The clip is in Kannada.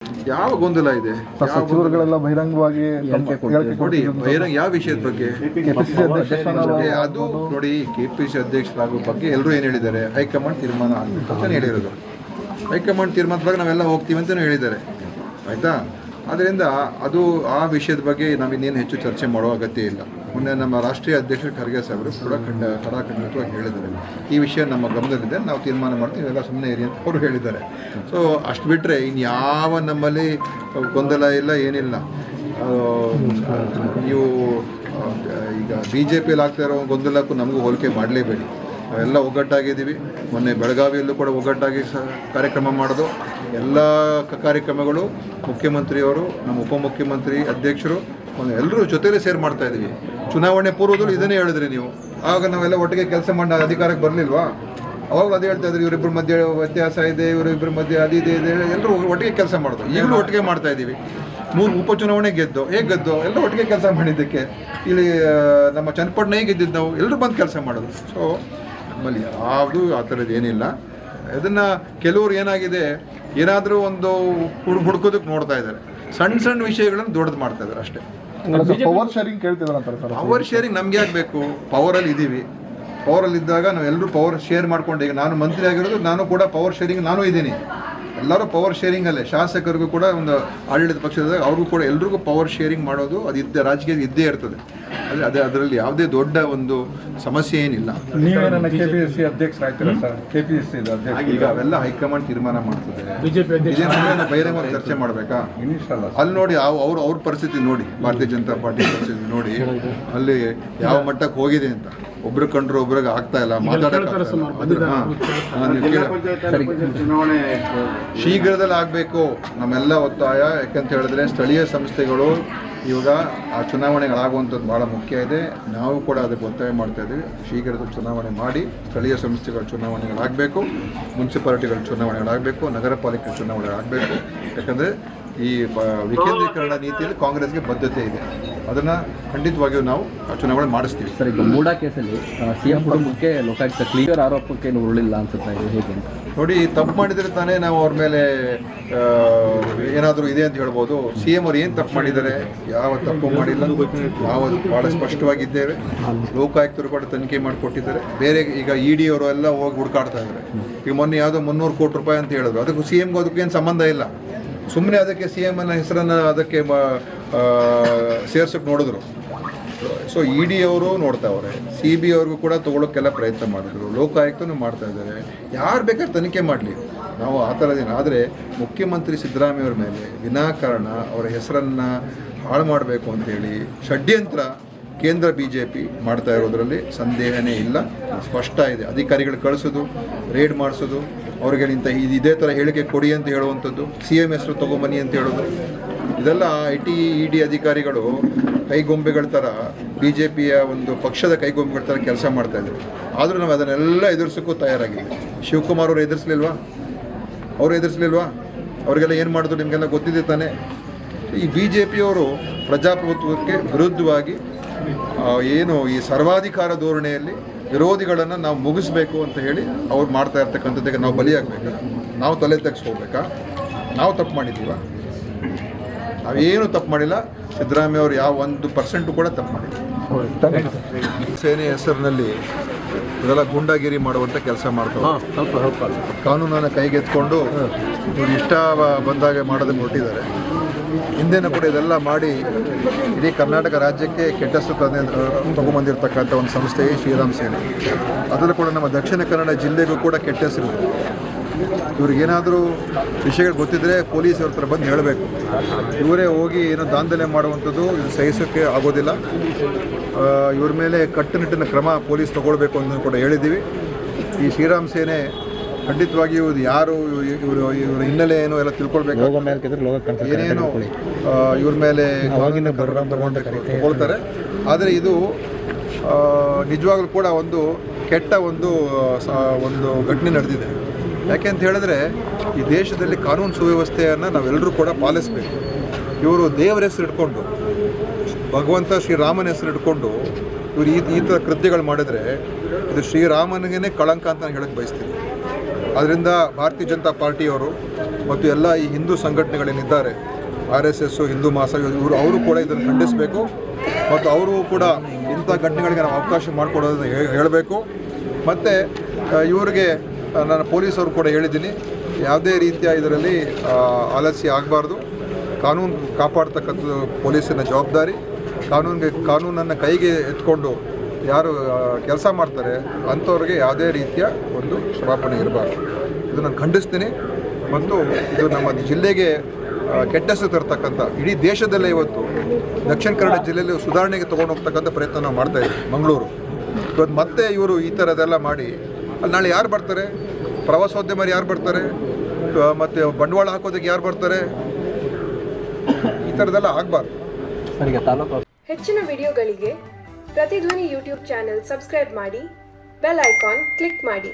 ಯಾವ ಗೊಂದಲ ಇದೆ? ಸಚಿವರುಗಳೆಲ್ಲ ಬಹಿರಂಗವಾಗಿ ನೋಡಿ, ಬಹಿರಂಗ ಯಾವ ವಿಷಯದ ಬಗ್ಗೆ? ಅದು ನೋಡಿ, ಕೆಪಿಸಿ ಅಧ್ಯಕ್ಷರಾಗೋ ಬಗ್ಗೆ ಎಲ್ಲರೂ ಏನು ಹೇಳಿದ್ದಾರೆ? ಹೈಕಮಾಂಡ್ ತೀರ್ಮಾನ ಆಗಬೇಕು ಅಂತ ಹೇಳಿರೋದು. ಹೈಕಮಾಂಡ್ ತೀರ್ಮಾನದ ಬಗ್ಗೆ ನಾವೆಲ್ಲ ಹೋಗ್ತೀವಿ ಅಂತಲೂ ಹೇಳಿದ್ದಾರೆ, ಆಯಿತಾ? ಆದ್ದರಿಂದ ಅದು ಆ ವಿಷಯದ ಬಗ್ಗೆ ನಾವಿನ್ನೇನು ಹೆಚ್ಚು ಚರ್ಚೆ ಮಾಡೋ ಅಗತ್ಯ ಇಲ್ಲ. ಮೊನ್ನೆ ನಮ್ಮ ರಾಷ್ಟ್ರೀಯ ಅಧ್ಯಕ್ಷರು ಖರ್ಗೆ ಸಾಹೇಬರು ಕೂಡ ಖಡಾಖಂಡಿತವಾಗಿ ಹೇಳಿದ್ದಾರೆ, ಈ ವಿಷಯ ನಮ್ಮ ಗಮನದಲ್ಲಿದೆ, ನಾವು ತೀರ್ಮಾನ ಮಾಡ್ತೀವಿ, ಎಲ್ಲ ಸುಮ್ಮನೆ ಇರಿ ಅಂತ ಅವರು ಹೇಳಿದ್ದಾರೆ. ಸೊ ಅಷ್ಟು ಬಿಟ್ಟರೆ ಇನ್ಯಾವ ನಮ್ಮಲ್ಲಿ ಗೊಂದಲ ಇಲ್ಲ, ಏನಿಲ್ಲ. ನೀವು ಈಗ BJPಯಲ್ಲಿ ಆಗ್ತಾ ಇರೋ ಗೊಂದಲಕ್ಕೂ ನಮಗೂ ಹೋಲಿಕೆ ಮಾಡಲೇಬೇಡಿ. ನಾವೆಲ್ಲ ಒಗ್ಗಟ್ಟಾಗಿದ್ದೀವಿ. ಮೊನ್ನೆ ಬೆಳಗಾವಿಯಲ್ಲೂ ಕೂಡ ಒಗ್ಗಟ್ಟಾಗಿ ಕಾರ್ಯಕ್ರಮ ಮಾಡೋದು. ಎಲ್ಲ ಕಾರ್ಯಕ್ರಮಗಳು ಮುಖ್ಯಮಂತ್ರಿಯವರು, ನಮ್ಮ ಉಪಮುಖ್ಯಮಂತ್ರಿ, ಅಧ್ಯಕ್ಷರು ಎಲ್ಲರೂ ಜೊತೆಲೇ ಸೇರಿ ಮಾಡ್ತಾಯಿದ್ದೀವಿ. ಚುನಾವಣೆ ಪೂರ್ವದಲ್ಲೂ ಇದನ್ನೇ ಹೇಳಿದ್ರಿ ನೀವು. ಆಗ ನಾವೆಲ್ಲ ಒಟ್ಟಿಗೆ ಕೆಲಸ ಮಾಡಿ ಅಧಿಕಾರಕ್ಕೆ ಬರಲಿಲ್ವಾ? ಅವಾಗಲೂ ಅದೇ ಹೇಳ್ತಾ ಇದ್ರಿ, ಇವರಿಬ್ಬರ ಮಧ್ಯೆ ವ್ಯತ್ಯಾಸ ಇದೆ, ಇವರಿಬ್ಬರ ಮಧ್ಯೆ ಅದಿದೆ ಇದೆ, ಎಲ್ಲರೂ ಒಟ್ಟಿಗೆ ಕೆಲಸ ಮಾಡೋದು. ಈಗಲೂ ಒಟ್ಟಿಗೆ ಮಾಡ್ತಾಯಿದ್ದೀವಿ. 3 ಉಪಚುನಾವಣೆ ಗೆದ್ದು, ಹೇಗೆ ಗೆದ್ದು? ಎಲ್ಲ ಒಟ್ಟಿಗೆ ಕೆಲಸ ಮಾಡಿದ್ದಕ್ಕೆ. ಇಲ್ಲಿ ನಮ್ಮ ಚನ್ನಪಟ್ಟಣ ಹೇಗೆ ಗೆದ್ದಿದ್ದು ನಾವು? ಎಲ್ಲರೂ ಬಂದು ಕೆಲಸ ಮಾಡೋದು. ಸೊ ನಮ್ಮಲ್ಲಿ ಯಾವುದು ಆ ಥರದ್ದು ಏನಿಲ್ಲ. ಇದನ್ನು ಕೆಲವರು ಏನಾಗಿದೆ, ಏನಾದರೂ ಒಂದು ಹುಡ್ಕೋದಕ್ಕೆ ನೋಡ್ತಾ ಇದ್ದಾರೆ, ಸಣ್ಣ ಸಣ್ಣ ವಿಷಯಗಳನ್ನು ದೊಡ್ಡದು ಮಾಡ್ತಾ ಇದ್ದಾರೆ ಅಷ್ಟೇ. ಪವರ್ ಶೇರಿಂಗ್ ಕೇಳ್ತಿದಾರಂತಾರೆ ಸರ್. ಪವರ್ ಶೇರಿಂಗ್ ನಮ್ಗೆ ಯಾಕೆ ಬೇಕು? ಪವರಲ್ಲಿ ಇದ್ದೀವಿ. ಪವರಲ್ಲಿದ್ದಾಗ ನಾವು ಎಲ್ಲರೂ ಪವರ್ ಶೇರ್ ಮಾಡ್ಕೊಂಡು, ಈಗ ನಾನು ಮಂತ್ರಿ ಆಗಿರೋದು, ನಾನು ಕೂಡ ಪವರ್ ಶೇರಿಂಗ್ ನಾನು ಇದ್ದೀನಿ. ಎಲ್ಲರೂ ಪವರ್ ಶೇರಿಂಗಲ್ಲೇ. ಶಾಸಕರಿಗೂ ಕೂಡ ಒಂದು ಆಡಳಿತ ಪಕ್ಷದಾಗ ಅವ್ರಿಗೂ ಕೂಡ ಎಲ್ರಿಗೂ ಪವರ್ ಶೇರಿಂಗ್ ಮಾಡೋದು ಅದು ರಾಜಕೀಯ ಇದ್ದೇ ಇರ್ತದೆ. ಅದರಲ್ಲಿ ಯಾವುದೇ ದೊಡ್ಡ ಒಂದು ಸಮಸ್ಯೆ ಏನಿಲ್ಲ. KPSC ಅಧ್ಯಕ್ಷರಾಗ್ತಾರೆ sir. KPSC ಈಗ ಅವೆಲ್ಲ ಹೈಕಮಾಂಡ್ ತೀರ್ಮಾನ ಮಾಡ್ತದೆ. ಬಹಿರಂಗವಾಗಿ ಚರ್ಚೆ ಮಾಡಬೇಕಾ? ಅಲ್ಲಿ ನೋಡಿ, ಅವ್ರ ಪರಿಸ್ಥಿತಿ ನೋಡಿ, ಭಾರತೀಯ ಜನತಾ ಪಾರ್ಟಿ ಪರಿಸ್ಥಿತಿ ನೋಡಿ, ಅಲ್ಲಿ ಯಾವ ಮಟ್ಟಕ್ಕೆ ಹೋಗಿದೆ ಅಂತ. ಒಬ್ರು ಕಂಡ್ರು ಒಬ್ರಿಗೆ ಆಗ್ತಾ ಇಲ್ಲ, ಮಾತಾಡೋಕೆ. ಶೀಘ್ರದಲ್ಲಿ ಆಗಬೇಕು ನಮ್ಮೆಲ್ಲ ಒತ್ತಾಯ. ಯಾಕಂತ ಹೇಳಿದ್ರೆ ಸ್ಥಳೀಯ ಸಂಸ್ಥೆಗಳು ಇವಾಗ ಆ ಚುನಾವಣೆಗಳಾಗುವಂಥದ್ದು ಭಾಳ ಮುಖ್ಯ ಇದೆ. ನಾವು ಕೂಡ ಅದಕ್ಕೆ ಒತ್ತಾಯ ಮಾಡ್ತಾ ಇದ್ದೀವಿ. ಶೀಘ್ರದಲ್ಲಿ ಚುನಾವಣೆ ಮಾಡಿ ಸ್ಥಳೀಯ ಸಂಸ್ಥೆಗಳ ಚುನಾವಣೆಗಳಾಗಬೇಕು, ಮುನ್ಸಿಪಾಲಿಟಿಗಳ ಚುನಾವಣೆಗಳಾಗಬೇಕು, ನಗರ ಪಾಲಿಕೆ ಚುನಾವಣೆಗಳಾಗಬೇಕು. ಯಾಕಂದರೆ ಈ ವಿಕೇಂದ್ರೀಕರಣ ನೀತಿಯಲ್ಲಿ ಕಾಂಗ್ರೆಸ್ಗೆ ಬದ್ಧತೆ ಇದೆ. ಅದನ್ನು ಖಂಡಿತವಾಗಿಯೂ ನಾವು ಚುನಾವಣೆ ಮಾಡಿಸ್ತೀವಿ. ಸರ್, ಈಗ ಮೂಡಾ ಕೇಸಲ್ಲಿ CM ಕುಟುಂಬಕ್ಕೆ ಲೋಕಾಯುಕ್ತ ಕ್ಲಿಯರ್ ಆರೋಪಕ್ಕೆ ಉರುಳಿಲ್ಲ ಅನ್ಸುತ್ತಾ ಇದೆ, ಹೇಗೆ? ನೋಡಿ, ತಪ್ಪು ಮಾಡಿದರೆ ತಾನೇ ನಾವು ಅವ್ರ ಮೇಲೆ ಏನಾದರೂ ಇದೆ ಅಂತ ಹೇಳ್ಬೋದು. CM ಅವ್ರು ಏನು ತಪ್ಪು ಮಾಡಿದ್ದಾರೆ? ಯಾವ ತಪ್ಪು ಮಾಡಿಲ್ಲ. ನಾವು ಭಾಳ ಸ್ಪಷ್ಟವಾಗಿದ್ದೇವೆ. ಲೋಕಾಯುಕ್ತರು ಕೂಡ ತನಿಖೆ ಮಾಡಿಕೊಟ್ಟಿದ್ದಾರೆ. ಬೇರೆ ಈಗ ED ಅವರು ಎಲ್ಲ ಹೋಗಿ ಹುಡುಕಾಡ್ತಾ ಇದ್ದಾರೆ. ಈಗ ಮೊನ್ನೆ ಯಾವುದೋ 300 ಕೋಟಿ ರೂಪಾಯಿ ಅಂತ ಹೇಳಿದ್ರು. ಅದಕ್ಕೂ CMಗೂ ಅದಕ್ಕೂ ಏನು ಸಂಬಂಧ ಇಲ್ಲ. ಸುಮ್ಮನೆ ಅದಕ್ಕೆ CM ಅನ್ನ ಹೆಸರನ್ನು ಅದಕ್ಕೆ ಸೇರ್ಸೋಕೆ ನೋಡಿದ್ರು. ಸೊ ED ಅವರು ನೋಡ್ತಾವ್ರೆ, CBI ಅವ್ರಿಗೂ ಕೂಡ ತೊಗೊಳೋಕ್ಕೆಲ್ಲ ಪ್ರಯತ್ನ ಮಾಡಿದ್ರು, ಲೋಕಾಯುಕ್ತನೂ ಮಾಡ್ತಾ ಇದ್ದಾರೆ. ಯಾರು ಬೇಕಾದ್ರೆ ತನಿಖೆ ಮಾಡಲಿ, ನಾವು ಆ ಥರದೇನು. ಆದರೆ ಮುಖ್ಯಮಂತ್ರಿ ಸಿದ್ದರಾಮಯ್ಯವ್ರ ಮೇಲೆ ವಿನಾಕಾರಣ ಅವರ ಹೆಸರನ್ನು ಹಾಳು ಮಾಡಬೇಕು ಅಂತೇಳಿ ಷಡ್ಯಂತ್ರ ಕೇಂದ್ರ BJP ಮಾಡ್ತಾ ಇರೋದರಲ್ಲಿ ಸಂದೇಹನೇ ಇಲ್ಲ, ಸ್ಪಷ್ಟ ಇದೆ. ಅಧಿಕಾರಿಗಳು ಕಳಿಸೋದು, ರೇಡ್ ಮಾಡಿಸೋದು, ಅವ್ರಿಗೆ ಇದೇ ಥರ ಹೇಳಿಕೆ ಕೊಡಿ ಅಂತ ಹೇಳುವಂಥದ್ದು, CM ಹೆಸರು ತೊಗೊಂಬನ್ನಿ ಅಂತ ಹೇಳೋದು, ಇದೆಲ್ಲ ED ಅಧಿಕಾರಿಗಳು ಕೈಗೊಂಬೆಗಳ ಥರ, BJPಯ ಒಂದು ಪಕ್ಷದ ಕೈಗೊಂಬೆಗಳ ಥರ ಕೆಲಸ ಮಾಡ್ತಾಯಿದ್ದಾರೆ. ಆದರೂ ನಾವು ಅದನ್ನೆಲ್ಲ ಎದುರಿಸೋಕ್ಕೂ ತಯಾರಾಗಿದ್ದೀವಿ. ಶಿವಕುಮಾರ್ ಅವರು ಎದುರಿಸಲಿಲ್ವಾ? ಅವರಿಗೆಲ್ಲ ಏನು ಮಾಡಿದ್ರು ನಿಮಗೆಲ್ಲ ಗೊತ್ತಿದೆ ತಾನೇ. ಈ BJPಯವರು ಪ್ರಜಾಪ್ರಭುತ್ವಕ್ಕೆ ವಿರುದ್ಧವಾಗಿ ಏನು ಈ ಸರ್ವಾಧಿಕಾರ ಧೋರಣೆಯಲ್ಲಿ ವಿರೋಧಿಗಳನ್ನು ನಾವು ಮುಗಿಸ್ಬೇಕು ಅಂತ ಹೇಳಿ ಅವ್ರು ಮಾಡ್ತಾ ಇರ್ತಕ್ಕಂಥದ್ದಕ್ಕೆ ನಾವು ಬಲಿಯಾಗಬೇಕಾ? ನಾವು ತಲೆ ತೆಗೆಸ್ಕೋಬೇಕಾ? ನಾವು ತಪ್ಪು ಮಾಡಿದ್ದೀವ? ನಾವೇನು ತಪ್ಪು ಮಾಡಿಲ್ಲ. ಸಿದ್ದರಾಮಯ್ಯ ಅವರು ಯಾವ 1% ಕೂಡ ತಪ್ಪು ಮಾಡಿಲ್ಲ. ಸೇನೆ ಹೆಸರಿನಲ್ಲಿ ಇದೆಲ್ಲ ಗುಂಡಾಗಿರಿ ಮಾಡುವಂಥ ಕೆಲಸ ಮಾಡ್ತಾರೆ. ಕಾನೂನನ್ನು ಕೈಗೆತ್ಕೊಂಡು ಇವ್ರು ಇಷ್ಟ ಬಂದಾಗ ಮಾಡೋದನ್ನು ಹೊರಟಿದ್ದಾರೆ. ಹಿಂದೆನೂ ಕೂಡ ಇದೆಲ್ಲ ಮಾಡಿ ಇಡೀ ಕರ್ನಾಟಕ ರಾಜ್ಯಕ್ಕೆ ಕೆಟ್ಟ ಹೆಸರು ತಗೊಂಬಂದಿರತಕ್ಕಂಥ ಒಂದು ಸಂಸ್ಥೆಯೇ ಶ್ರೀರಾಮ್ ಸೇನೆ. ಅದರಲ್ಲೂ ಕೂಡ ನಮ್ಮ ದಕ್ಷಿಣ ಕನ್ನಡ ಜಿಲ್ಲೆಗೂ ಕೂಡ ಕೆಟ್ಟ ಹೆಸರು. ಇವ್ರಿಗೇನಾದರೂ ವಿಷಯಗಳು ಗೊತ್ತಿದ್ದರೆ ಪೊಲೀಸ್ ಅವ್ರ ಹತ್ರ ಬಂದು ಹೇಳಬೇಕು. ಇವರೇ ಹೋಗಿ ಏನೋ ದಾಂಧಲೆ ಮಾಡುವಂಥದ್ದು ಇದು ಸಹಿಸೋಕ್ಕೆ ಆಗೋದಿಲ್ಲ. ಇವ್ರ ಮೇಲೆ ಕಟ್ಟುನಿಟ್ಟಿನ ಕ್ರಮ ಪೊಲೀಸ್ ತೊಗೊಳ್ಬೇಕು ಅಂತ ಕೂಡ ಹೇಳಿದ್ದೀವಿ. ಈ ಶ್ರೀರಾಮ್ ಸೇನೆ ಖಂಡಿತವಾಗಿಯೂ ಇದು ಯಾರು ಇವರ ಹಿನ್ನೆಲೆ ಏನೋ ಎಲ್ಲ ತಿಳ್ಕೊಳ್ಬೇಕು. ಏನೇನು ಇವ್ರ ಮೇಲೆ ತಗೊಳ್ತಾರೆ. ಆದರೆ ಇದು ನಿಜವಾಗ್ಲೂ ಕೂಡ ಒಂದು ಕೆಟ್ಟ ಒಂದು ಘಟನೆ ನಡೆದಿದೆ. ಯಾಕೆ ಅಂತ ಹೇಳಿದ್ರೆ ಈ ದೇಶದಲ್ಲಿ ಕಾನೂನು ಸುವ್ಯವಸ್ಥೆಯನ್ನು ನಾವೆಲ್ಲರೂ ಕೂಡ ಪಾಲಿಸಬೇಕು. ಇವರು ದೇವರ ಹೆಸರು ಇಟ್ಕೊಂಡು, ಭಗವಂತ ಶ್ರೀರಾಮನ ಹೆಸರು ಇಟ್ಕೊಂಡು ಇವರು ಈ ಥರ ಕೃತ್ಯಗಳು ಮಾಡಿದರೆ ಇದು ಶ್ರೀರಾಮನಿಗೇ ಕಳಂಕ ಅಂತ ನಾನು ಹೇಳಕ್ಕೆ ಬಯಸ್ತೀನಿ. ಅದರಿಂದ ಭಾರತೀಯ ಜನತಾ ಪಾರ್ಟಿಯವರು ಮತ್ತು ಎಲ್ಲ ಈ ಹಿಂದೂ ಸಂಘಟನೆಗಳೇನಿದ್ದಾರೆ RSS, ಹಿಂದೂ ಮಹಾಸಭಾ, ಅವರು ಕೂಡ ಇದನ್ನು ಖಂಡಿಸಬೇಕು ಮತ್ತು ಅವರು ಕೂಡ ಇಂಥ ಘಟನೆಗಳಿಗೆ ನಾವು ಅವಕಾಶ ಮಾಡಿಕೊಡೋದನ್ನು ಹೇಳಬೇಕು. ಮತ್ತು ಇವರಿಗೆ ನಾನು ಪೊಲೀಸರು ಕೂಡ ಹೇಳಿದ್ದೀನಿ, ಯಾವುದೇ ರೀತಿಯ ಇದರಲ್ಲಿ ಆಲಸ್ಯ ಆಗಬಾರ್ದು. ಕಾನೂನು ಕಾಪಾಡ್ತಕ್ಕಂಥದ್ದು ಪೊಲೀಸಿನ ಜವಾಬ್ದಾರಿ. ಕಾನೂನನ್ನು ಕೈಗೆ ಎತ್ಕೊಂಡು ಯಾರು ಕೆಲಸ ಮಾಡ್ತಾರೆ ಅಂಥವ್ರಿಗೆ ಯಾವುದೇ ರೀತಿಯ ಒಂದು ಕ್ಷಮಾಪಣೆ ಇರಬಾರ್ದು. ಇದು ನಾನು ಖಂಡಿಸ್ತೀನಿ. ಮತ್ತು ಇದು ನಮ್ಮ ಜಿಲ್ಲೆಗೆ ಕೆಟ್ಟ ಹೆಸರು ತರ್ತಕ್ಕಂಥ, ಇಡೀ ದೇಶದಲ್ಲೇ ಇವತ್ತು ದಕ್ಷಿಣ ಕನ್ನಡ ಜಿಲ್ಲೆಯಲ್ಲಿ ಸುಧಾರಣೆಗೆ ತೊಗೊಂಡು ಹೋಗ್ತಕ್ಕಂಥ ಪ್ರಯತ್ನ ನಾವು ಮಾಡ್ತಾಯಿದ್ದೀವಿ. ಮಂಗಳೂರು ಇವತ್ತು ಮತ್ತೆ ಇವರು ಈ ಥರದ್ದೆಲ್ಲ ಮಾಡಿ ಅಲ್ಲಿ ನಾಳೆ ಯಾರು ಬರ್ತಾರೆ? ಪ್ರವಾಸೋದ್ಯಮರು ಯಾರು ಬರ್ತಾರೆ? ಮತ್ತು ಬಂಡವಾಳ ಹಾಕೋದಕ್ಕೆ ಯಾರು ಬರ್ತಾರೆ? ಈ ಥರದ್ದೆಲ್ಲ ಆಗಬಾರ್ದು. ಹೆಚ್ಚಿನ ವಿಡಿಯೋಗಳಿಗೆ ಪ್ರತಿಧ್ವನಿ ಯೂಟ್ಯೂಬ್ ಚಾನೆಲ್ ಸಬ್ಸ್ಕ್ರೈಬ್ ಮಾಡಿ, ಬೆಲ್ ಐಕಾನ್ ಕ್ಲಿಕ್ ಮಾಡಿ.